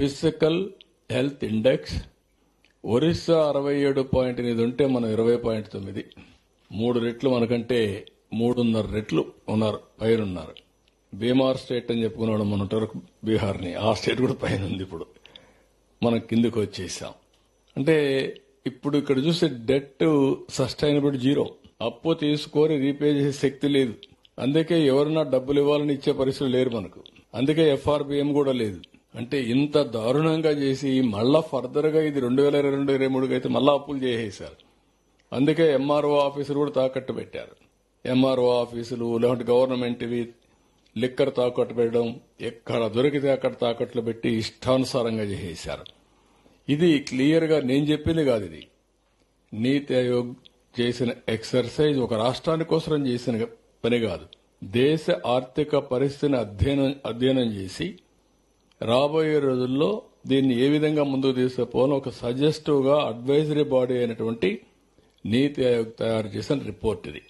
Physical health index Orissa 67.8 ఉంటే మనం 20.9. 3 రెట్లు మనకంటే 3.5 రెట్లు ఉన్నారు, పైన ఉన్నారు. బీమార్ స్టేట్ అని చెప్పుకున్నాడు మన బీహార్ని, ఆ స్టేట్ కూడా పైన ఉంది. ఇప్పుడు మనం కిందకు వచ్చేసాం. అంటే ఇప్పుడు ఇక్కడ చూస్తే డెట్ సస్టైనబుల్ 0, అప్పు తీసుకొని రీపే చేసే శక్తి లేదు. అందుకే ఎవరన్నా డబ్బులు ఇవ్వాలని ఇచ్చే పరిస్థితులు లేరు మనకు. అందుకే ఎఫ్ఆర్బిఎం కూడా లేదు. అంటే ఇంత దారుణంగా చేసి మళ్ళా ఫర్దర్ గా ఇది 2022-23 అయితే మళ్ళా అప్పులు చేసేశారు. అందుకే ఎంఆర్ఓ ఆఫీసులు కూడా తాకట్టు పెట్టారు. ఎంఆర్ఓ ఆఫీసులు లేకుంటే గవర్నమెంట్వి లిక్కర్ తాకట్టు పెట్టడం, ఎక్కడ దొరికితే అక్కడ తాకట్లు పెట్టి ఇష్టానుసారంగా చేసేశారు. ఇది క్లియర్ గా నేను చెప్పింది కాదు, ఇది నీతి ఆయోగ్ చేసిన ఎక్సర్సైజ్. ఒక రాష్ట్రాని కోసం చేసిన పని కాదు. దేశ ఆర్థిక పరిస్థితిని అధ్యయనం చేసి రాబోయే రోజుల్లో దీన్ని ఏ విధంగా ముందుకు తీసుకుపోవాలని ఒక సజెస్టివ్ గా అడ్వైజరీ బాడీ అయినటువంటి నీతి ఆయోగ్ తయారు చేసిన రిపోర్ట్ ఇది.